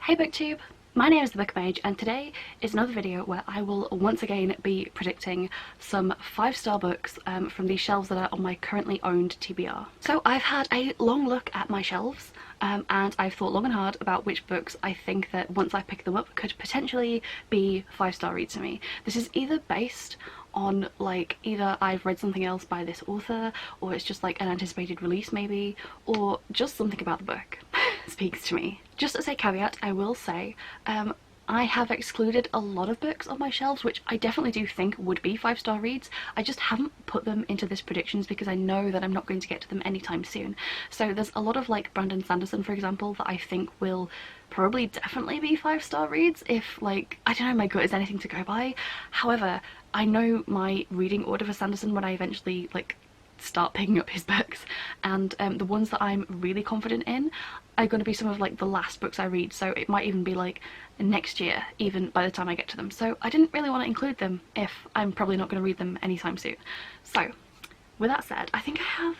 Hey BookTube! My name is The Book Mage and today is another video where I will once again be predicting some 5-star books from the shelves that are on my currently owned TBR. So I've had a long look at my shelves and I've thought long and hard about which books I think that once I pick them up could potentially be 5-star reads to me. This is either based on either I've read something else by this author, or it's just like an anticipated release maybe, or just something about the book speaks to me. Just as a caveat, I will say I have excluded a lot of books on my shelves which I definitely do think would be 5-star reads. I just haven't put them into this predictions because I know that I'm not going to get to them anytime soon. So there's a lot of Brandon Sanderson, for example, that I think will probably definitely be 5-star reads if I don't know, my gut is anything to go by. However, I know my reading order for Sanderson when I eventually start picking up his books, and the ones that I'm really confident in are going to be some of the last books I read, so it might even be next year even by the time I get to them. So I didn't really want to include them if I'm probably not going to read them anytime soon. So with that said, I think I have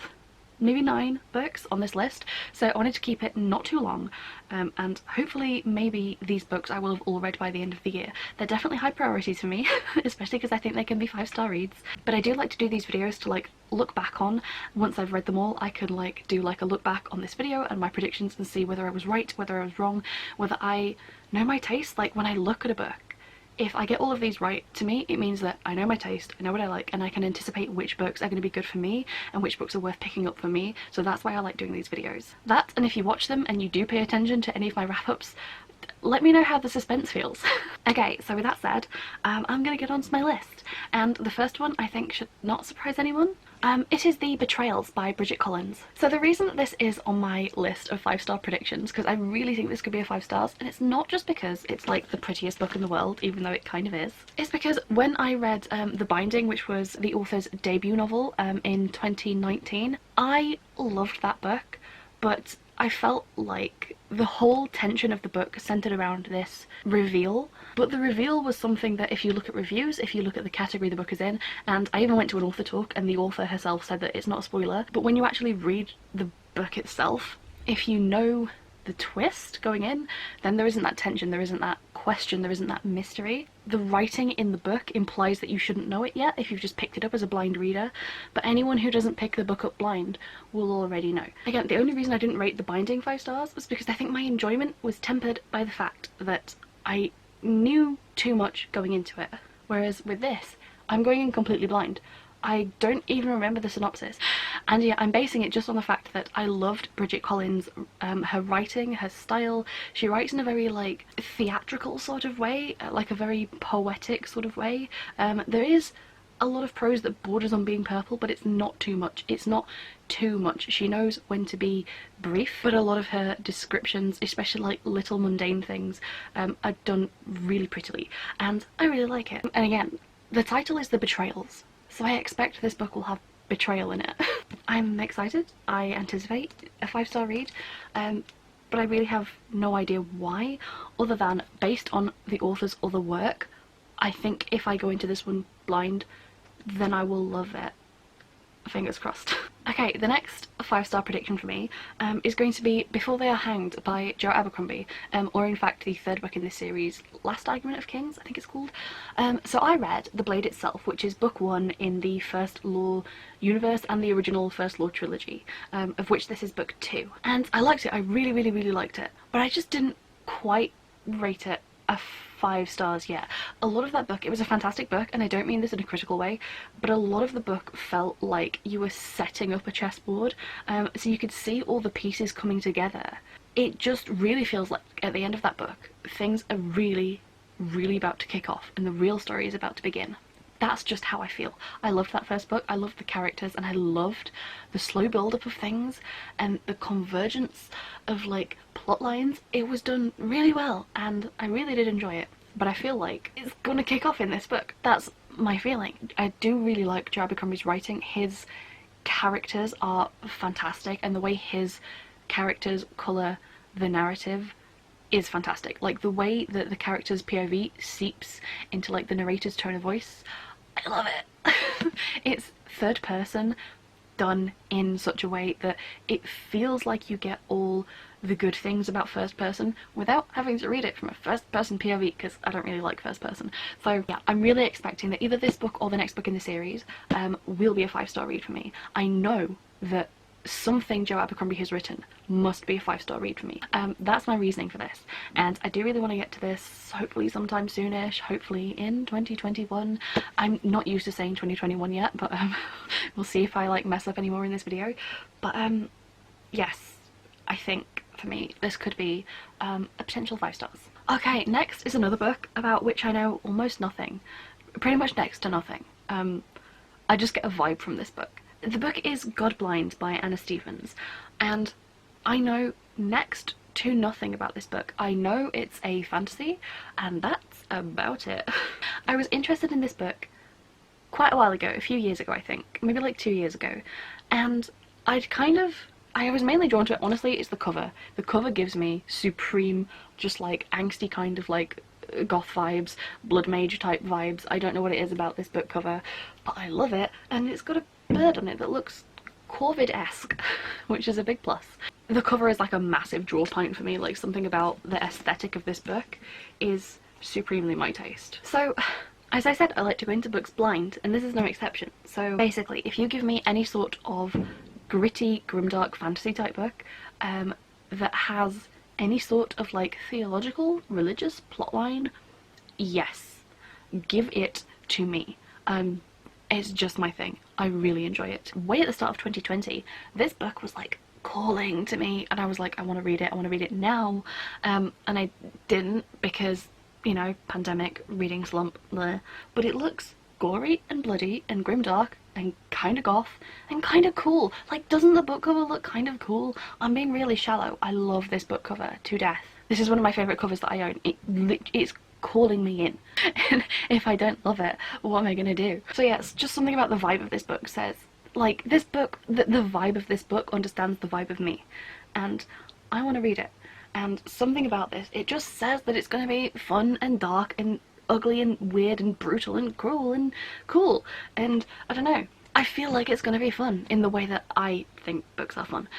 maybe 9 books on this list, so I wanted to keep it not too long, and hopefully maybe these books I will have all read by the end of the year. They're definitely high priorities for me, especially because I think they can be 5-star reads, but I do like to do these videos to look back on. Once I've read them all, I could do a look back on this video and my predictions and see whether I was right, whether I was wrong, whether I know my taste. When I look at a book, if I get all of these right, to me it means that I know my taste, I know what I like, and I can anticipate which books are going to be good for me and which books are worth picking up for me. So that's why I like doing these videos. That, and if you watch them and you do pay attention to any of my wrap-ups, let me know how the suspense feels. Okay, so with that said, I'm gonna get on to my list, and the first one I think should not surprise anyone. It is The Betrayals by Bridget Collins. So the reason that this is on my list of 5-star predictions, because I really think this could be a 5 stars, and it's not just because it's the prettiest book in the world, even though it kind of is. It's because when I read The Binding, which was the author's debut novel in 2019, I loved that book, but I felt like the whole tension of the book centered around this reveal, but the reveal was something that if you look at reviews, if you look at the category the book is in, and I even went to an author talk and the author herself said that it's not a spoiler, but when you actually read the book itself, if you know the twist going in, then there isn't that tension, there isn't that question, there isn't that mystery. The writing in the book implies that you shouldn't know it yet if you've just picked it up as a blind reader, but anyone who doesn't pick the book up blind will already know. Again, the only reason I didn't rate The Binding 5 stars was because I think my enjoyment was tempered by the fact that I knew too much going into it, whereas with this, I'm going in completely blind. I don't even remember the synopsis, and yeah, I'm basing it just on the fact that I loved Bridget Collins, her writing, her style. She writes in a very theatrical sort of way, a very poetic sort of way. There is a lot of prose that borders on being purple, but it's not too much. It's not too much. She knows when to be brief, but a lot of her descriptions, especially little mundane things, are done really prettily, and I really like it. And again, the title is The Betrayals, so I expect this book will have betrayal in it. I'm excited. I anticipate a 5-star read, but I really have no idea why, other than based on the author's other work. I think if I go into this one blind, then I will love it. Fingers crossed. Okay, the next 5-star prediction for me is going to be Before They Are Hanged by Joe Abercrombie, or in fact the 3rd book in this series, Last Argument of Kings, I think it's called. So I read The Blade Itself, which is book 1 in the First Law universe and the original First Law trilogy, of which this is book 2. And I liked it, I really, really, really liked it, but I just didn't quite rate it a 5 stars yet. A lot of that book, it was a fantastic book, and I don't mean this in a critical way, but a lot of the book felt like you were setting up a chessboard, so you could see all the pieces coming together. It just really feels like at the end of that book, things are really, really about to kick off, and the real story is about to begin. That's just how I feel. I loved that first book, I loved the characters, and I loved the slow build-up of things and the convergence of plot lines. It was done really well, and I really did enjoy it, but I feel like it's gonna kick off in this book. That's my feeling. I do really like Joe Abercrombie's writing. His characters are fantastic, and the way his characters colour the narrative is fantastic. The way that the character's POV seeps into the narrator's tone of voice, I love it. It's 3rd person, done in such a way that it feels like you get all the good things about first person without having to read it from a first person POV, because I don't really like first person. So yeah, I'm really expecting that either this book or the next book in the series will be a 5-star read for me. I know that something Joe Abercrombie has written must be a 5-star read for me. That's my reasoning for this, and I do really want to get to this hopefully sometime soonish, hopefully in 2021. I'm not used to saying 2021 yet, but we'll see if I like mess up anymore in this video. But yes, I think for me this could be a potential 5 stars. Okay, next is another book about which I know almost nothing, pretty much next to nothing. I just get a vibe from this book. The book is Godblind by Anna Stephens, and I know next to nothing about this book. I know it's a fantasy, and that's about it. I was interested in this book quite a while ago, a few years ago I think, maybe like 2 years ago, and I was mainly drawn to it, honestly, it's the cover. The cover gives me supreme, just like angsty kind of like goth vibes, blood mage type vibes. I don't know what it is about this book cover, but I love it, and it's got a bird on it that looks Corvid-esque, which is a big plus. The cover is like a massive draw point for me, like something about the aesthetic of this book is supremely my taste. So as I said, I like to go into books blind, and this is no exception. So basically, if you give me any sort of gritty, grimdark fantasy type book that has any sort of like theological, religious plotline, yes, give it to me. It's just my thing. I really enjoy it. Way at the start of 2020, this book was like calling to me, and I was like, I want to read it, I want to read it now, and I didn't because, you know, pandemic, reading slump, bleh. But it looks gory and bloody and grimdark and kind of goth and kind of cool. Like, doesn't the book cover look kind of cool? I'm being really shallow. I love this book cover to death. This is one of my favourite covers that I own. It's calling me in. And if I don't love it, what am I gonna do? So yeah, it's just something about the vibe of this book says, like, this book, the vibe of this book understands the vibe of me, and I want to read it. And something about this, it just says that it's gonna be fun and dark and ugly and weird and brutal and cruel and cool, and I don't know, I feel like it's gonna be fun in the way that I think books are fun.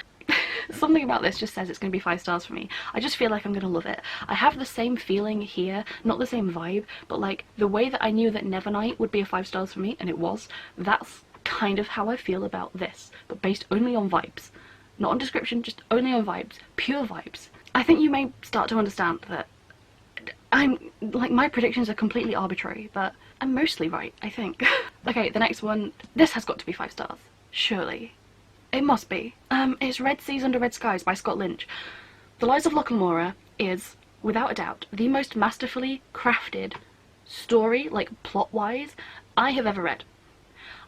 Something about this just says it's going to be 5 stars for me. I just feel like I'm going to love it. I have the same feeling here, not the same vibe, but like the way that I knew that Nevernight would be a 5 stars for me, and it was, that's kind of how I feel about this, but based only on vibes. Not on description, just only on vibes. Pure vibes. I think you may start to understand that my predictions are completely arbitrary, but I'm mostly right, I think. Okay, the next one, this has got to be 5 stars. Surely. It must be. It's Red Seas Under Red Skies by Scott Lynch. The Lies of Locke Lamora is, without a doubt, the most masterfully crafted story, like plot-wise, I have ever read.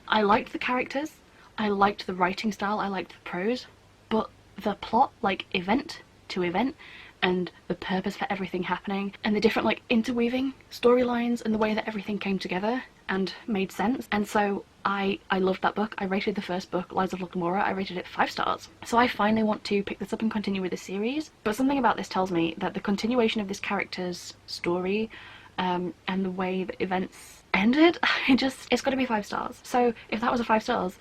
I liked the characters, I liked the writing style, I liked the prose, but the plot, like event to event, and the purpose for everything happening, and the different like interweaving storylines and the way that everything came together and made sense. And so I loved that book. I rated the first book, Lies of Locke Lamora, I rated it 5 stars. So I finally want to pick this up and continue with the series, but something about this tells me that the continuation of this character's story and the way that events ended, it's got to be 5 stars. So if that was a 5 stars,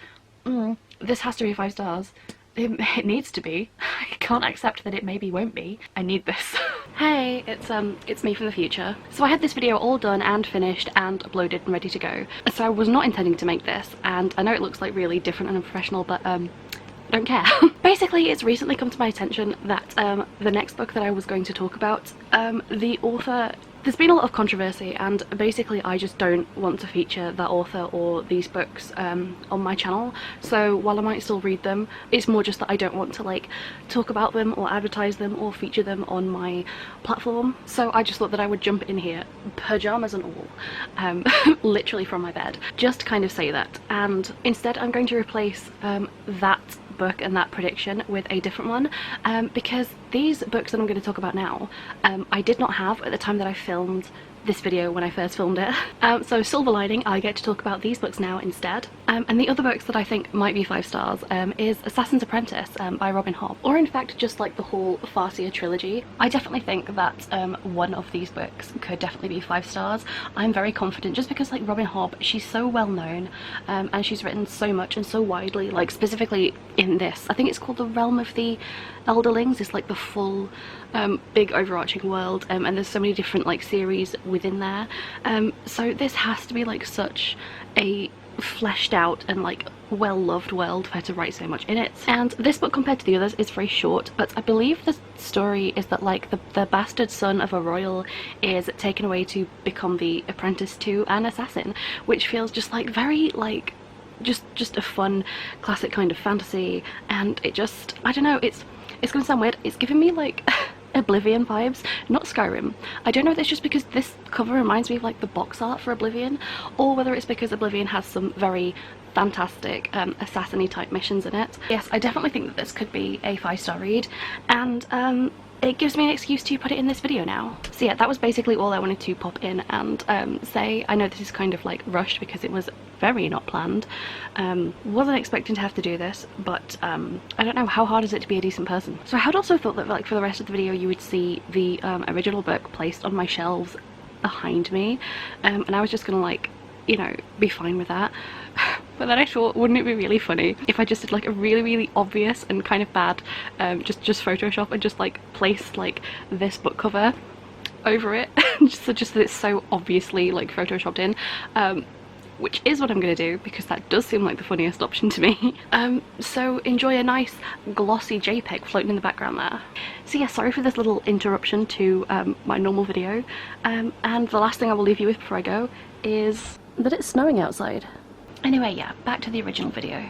this has to be 5 stars. It needs to be. I can't accept that it maybe won't be. I need this. Hey, it's me from the future. So I had this video all done and finished and uploaded and ready to go. So I was not intending to make this, and I know it looks like really different and unprofessional, but I don't care. Basically, it's recently come to my attention that the next book that I was going to talk about, the author, there's been a lot of controversy, and basically I just don't want to feature that author or these books on my channel. So while I might still read them, it's more just that I don't want to like talk about them or advertise them or feature them on my platform. So I just thought that I would jump in here, pajamas and all, literally from my bed, just to kind of say that. And instead I'm going to replace that book and that prediction with a different one, because these books that I'm going to talk about now, I did not have at the time that I filmed this video when I first filmed it. So silver lining, I get to talk about these books now instead. And the other books that I think might be 5 stars is Assassin's Apprentice by Robin Hobb, or in fact just like the whole Farseer trilogy. I definitely think that one of these books could definitely be 5 stars. I'm very confident just because like Robin Hobb, she's so well known and she's written so much and so widely, like specifically in this. I think it's called The Realm of the Elderlings. It's like the full big overarching world, and there's so many different like series within there, so this has to be like such a fleshed out and like well loved world for her to write so much in it. And this book, compared to the others, is very short, but I believe the story is that like the bastard son of a royal is taken away to become the apprentice to an assassin, which feels just like very like just a fun classic kind of fantasy. And it just, I don't know, it's gonna sound weird, it's giving me like Oblivion vibes, not Skyrim. I don't know if it's just because this cover reminds me of like the box art for Oblivion, or whether it's because Oblivion has some very fantastic assassin-y type missions in it. Yes, I definitely think that this could be a 5-star read, and it gives me an excuse to put it in this video now. So yeah, that was basically all I wanted to pop in and say. I know this is kind of like rushed because it was very not planned. Wasn't expecting to have to do this, but I don't know, how hard is it to be a decent person? So I had also thought that like for the rest of the video you would see the original book placed on my shelves behind me, and I was just gonna like, you know, be fine with that. But then I thought, wouldn't it be really funny if I just did like a really obvious and kind of bad just Photoshop and just like placed like this book cover over it just that it's so obviously like photoshopped in, which is what I'm gonna do because that does seem like the funniest option to me. So enjoy a nice glossy JPEG floating in the background there. So yeah, sorry for this little interruption to my normal video, and the last thing I will leave you with before I go is that it's snowing outside. Anyway, yeah, back to the original video.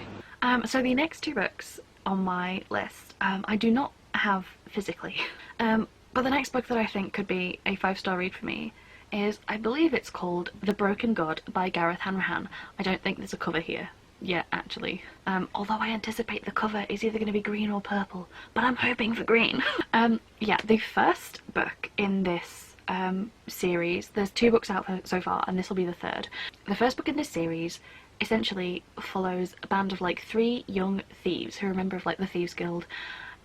So the next 2 books on my list I do not have physically, but the next book that I think could be a 5-star read for me is, I believe it's called The Broken God by Gareth Hanrahan. I don't think there's a cover here yet, actually, although I anticipate the cover is either going to be green or purple, but I'm hoping for green. Yeah, the first book in this series, there's 2 books out so far and this will be the 3rd. The first book in this series essentially follows a band of like 3 young thieves who are a member of like the Thieves Guild,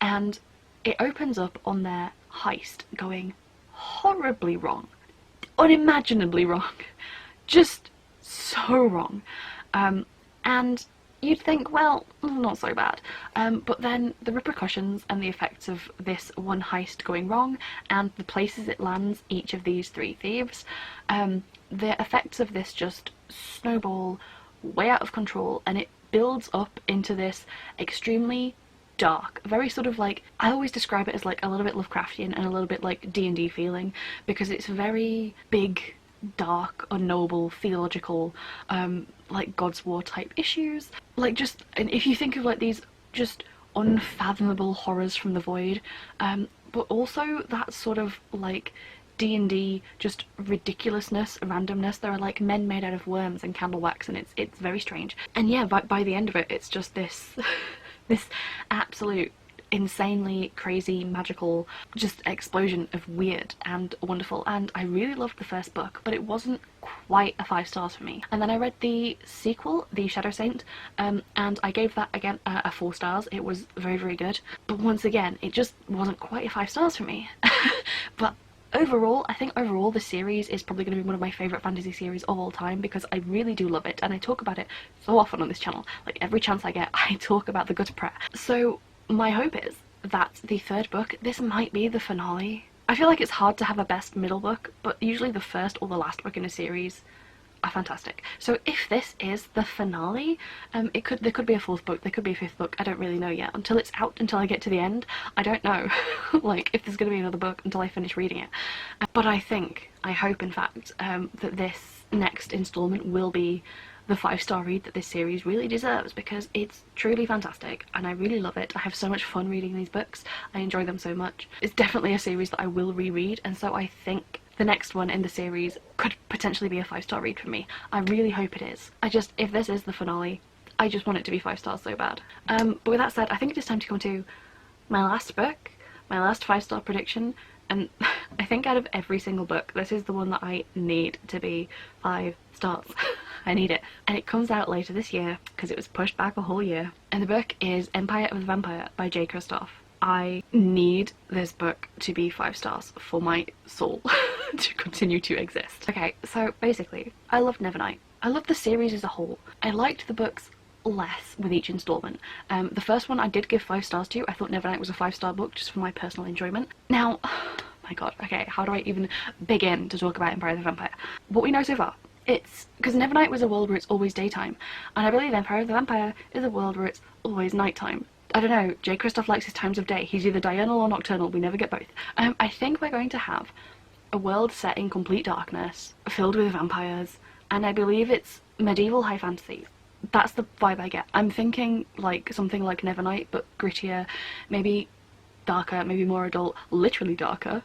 and it opens up on their heist going horribly wrong, unimaginably wrong, just so wrong, and you'd think, well, not so bad, but then the repercussions and the effects of this one heist going wrong and the places it lands each of these 3 thieves, the effects of this just snowball way out of control, and it builds up into this extremely dark, very sort of like, I always describe it as like a little bit Lovecraftian and a little bit like D&D feeling, because it's very big, dark, unknowable, theological, like God's War type issues, like just, and if you think of like these just unfathomable horrors from the void, but also that sort of like D&D just ridiculousness, randomness. There are like men made out of worms and candle wax, and it's very strange. And yeah, by the end of it, it's just this this absolute insanely crazy magical just explosion of weird and wonderful. And I really loved the first book, but it wasn't quite a 5 stars for me. And then I read the sequel, The Shadow Saint, and I gave that again a 4 stars. It was very good, but once again it just wasn't quite a 5 stars for me. But overall, I think overall the series is probably going to be one of my favourite fantasy series of all time, because I really do love it and I talk about it so often on this channel. Like every chance I get I talk about the Gutter Prayer. So my hope is that the 3rd book, this might be the finale. I feel like it's hard to have a best middle book, but usually the first or the last book in a series are fantastic. So if this is the finale, there could be a 4th book, there could be a 5th book, I don't really know yet. Until it's out, until I get to the end, I don't know like if there's going to be another book until I finish reading it. But I hope in fact that this next installment will be the 5-star read that this series really deserves, because it's truly fantastic and I really love it. I have so much fun reading these books, I enjoy them so much. It's definitely a series that I will reread, and so I think the next one in the series could potentially be a 5-star read for me. I really hope it is. If this is the finale, I just want it to be 5 stars so bad. But with that said, I think it is time to come to my last book, my last 5-star prediction, and I think out of every single book, this is the one that I need to be 5 stars. I need it. And it comes out later this year because it was pushed back a whole year. And the book is Empire of the Vampire by Jay Kristoff. I need this book to be 5 stars for my soul to continue to exist. Okay, so basically, I loved Nevernight. I loved the series as a whole. I liked the books less with each installment. The first one I did give 5 stars to. I thought Nevernight was a 5-star book just for my personal enjoyment. Now, my god, okay, how do I even begin to talk about Empire of the Vampire? What we know so far, it's because Nevernight was a world where it's always daytime, and I believe Empire of the Vampire is a world where it's always nighttime. I don't know, Jay Kristoff likes his times of day. He's either diurnal or nocturnal, we never get both. I think we're going to have a world set in complete darkness, filled with vampires, and I believe it's medieval high fantasy. That's the vibe I get. I'm thinking like something like Nevernight, but grittier, maybe darker, maybe more adult, literally darker.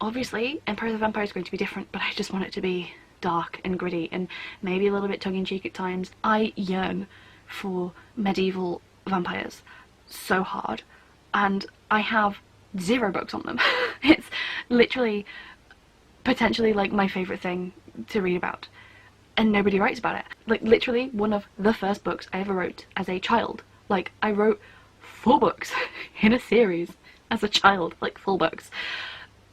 Obviously, Empire of the Vampire is going to be different, but I just want it to be dark and gritty and maybe a little bit tongue-in-cheek at times. I yearn for medieval vampires so hard, and I have 0 books on them. It's literally potentially like my favourite thing to read about, and nobody writes about it. Like literally one of the first books I ever wrote as a child. Like I wrote 4 books in a series as a child, like full books.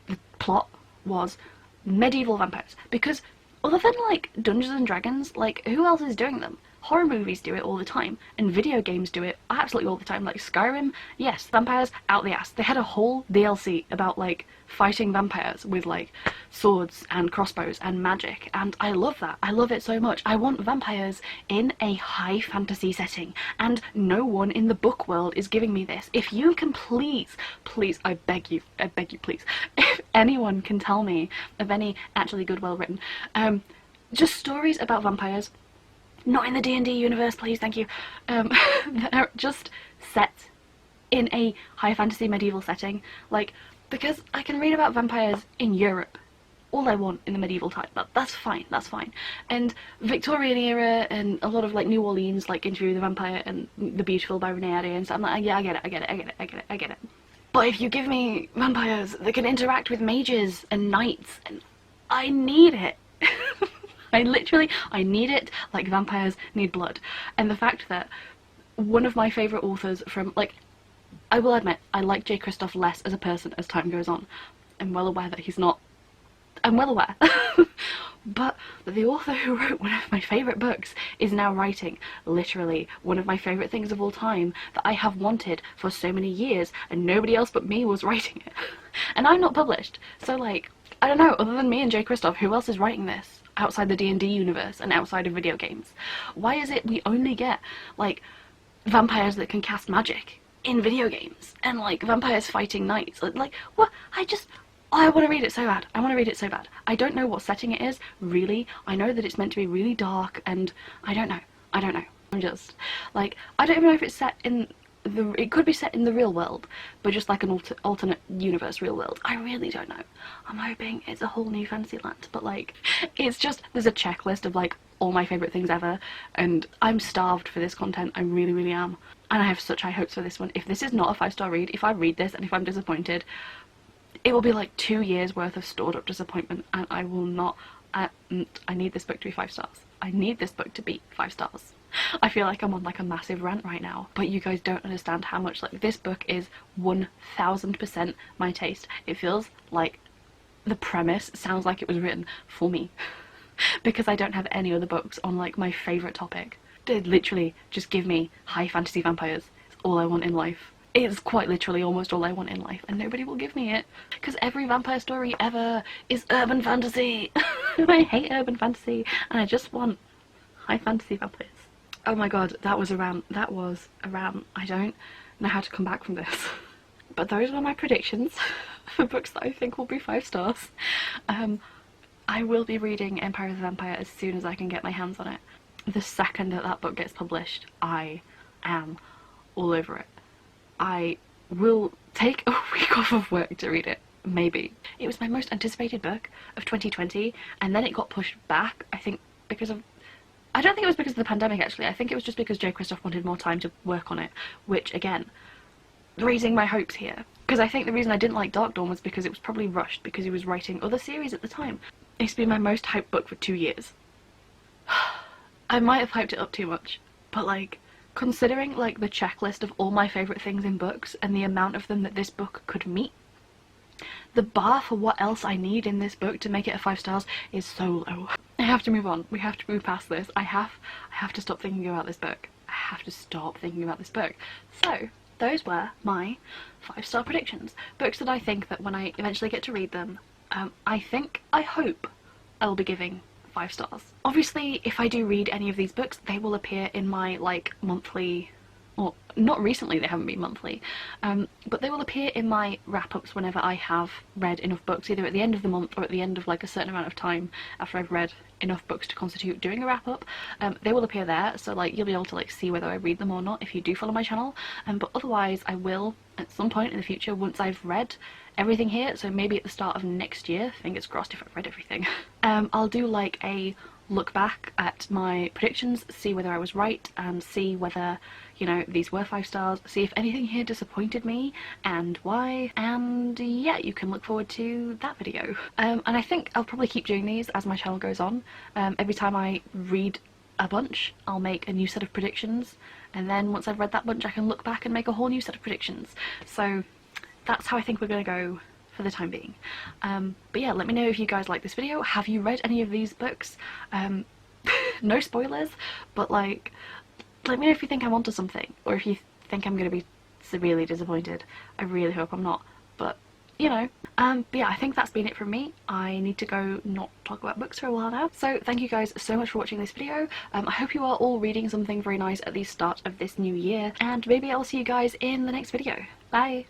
The plot was medieval vampires, because other than like Dungeons and Dragons, like who else is doing them? Horror movies do it all the time, and video games do it absolutely all the time. Like Skyrim, yes, vampires out the ass. They had a whole DLC about like fighting vampires with like swords and crossbows and magic, and I love that. I love it so much. I want vampires in a high fantasy setting, and no one in the book world is giving me this. If you can please, I beg you, please, if anyone can tell me of any actually good, well written, just stories about vampires, not in the D&D universe, please, thank you, that are just set in a high fantasy medieval setting, like, because I can read about vampires in Europe all I want in the medieval time. That's fine, that's fine. And Victorian era and a lot of like New Orleans, like Interview with the Vampire and The Beautiful by Renee Ahdieh and stuff, I'm like, yeah, I get it. But if you give me vampires that can interact with mages and knights, and I need it. I need it like vampires need blood. And the fact that one of my favourite authors from, like, I will admit, I like Jay Kristoff less as a person as time goes on. I'm well aware that he's not, I'm well aware. But the author who wrote one of my favourite books is now writing literally one of my favourite things of all time that I have wanted for so many years, and nobody else but me was writing it. And I'm not published, so like, I don't know, other than me and Jay Kristoff, who else is writing this outside the D&D universe and outside of video games? Why is it we only get like vampires that can cast magic in video games and like vampires fighting knights? Like what? I want to read it so bad. I don't know what setting it is, really. I know that it's meant to be really dark, and I don't know. I'm just, like, I don't even know if it's set in the, it could be set in the real world, but just like an alternate universe real world. I really don't know. I'm hoping it's a whole new fantasy land, but like, it's just, there's a checklist of like all my favourite things ever, and I'm starved for this content. I really, really am. And I have such high hopes for this one. If this is not a 5-star read, if I read this and if I'm disappointed, it will be like 2 years worth of stored up disappointment, and I will not, I need this book to be 5 stars. I need this book to be 5 stars. I feel like I'm on like a massive rant right now, but you guys don't understand how much, like, this book is 1000% my taste. It feels like the premise sounds like it was written for me because I don't have any other books on like my favourite topic. They literally just give me high fantasy vampires. It's all I want in life. It's quite literally almost all I want in life, and nobody will give me it because every vampire story ever is urban fantasy. And I hate urban fantasy, and I just want high fantasy vampires. Oh my god, that was a rant. I don't know how to come back from this. But those were my predictions for books that I think will be 5 stars. I will be reading Empire of the Vampire as soon as I can get my hands on it. The second that that book gets published, I am all over it. I will take a week off of work to read it, maybe. It was my most anticipated book of 2020, and then it got pushed back, I think because of, I don't think it was because of the pandemic actually. I think it was just because Jay Kristoff wanted more time to work on it, which again, raising my hopes here. Because I think the reason I didn't like Dark Dawn was because it was probably rushed because he was writing other series at the time. It's been my most hyped book for 2 years. I might have hyped it up too much, but like, considering like the checklist of all my favourite things in books and the amount of them that this book could meet, the bar for what else I need in this book to make it a 5 stars is so low. I have to move on. We have to move past this. I have to stop thinking about this book. I have to stop thinking about this book. So those were my 5-star predictions. Books that I think that when I eventually get to read them, I hope I'll be giving 5 stars. Obviously, if I do read any of these books, they will appear in my like monthly, or not recently, they haven't been monthly, but they will appear in my wrap-ups whenever I have read enough books, either at the end of the month or at the end of like a certain amount of time after I've read enough books to constitute doing a wrap-up. They will appear there, so like you'll be able to like see whether I read them or not if you do follow my channel, but otherwise I will at some point in the future, once I've read everything here, so maybe at the start of next year, fingers crossed if I've read everything, I'll do like a look back at my predictions, see whether I was right, and see whether, you know, these were 5 stars, see if anything here disappointed me and why, and yeah, you can look forward to that video. And I think I'll probably keep doing these as my channel goes on. Every time I read a bunch, I'll make a new set of predictions, and then once I've read that bunch I can look back and make a whole new set of predictions. So that's how I think we're going to go for the time being. But yeah, let me know if you guys like this video. Have you read any of these books? No spoilers, but like, let me know if you think I'm onto something, or if you think I'm going to be severely disappointed. I really hope I'm not, but you know. But yeah, I think that's been it from me. I need to go not talk about books for a while now. So thank you guys so much for watching this video. I hope you are all reading something very nice at the start of this new year, and maybe I'll see you guys in the next video. Bye!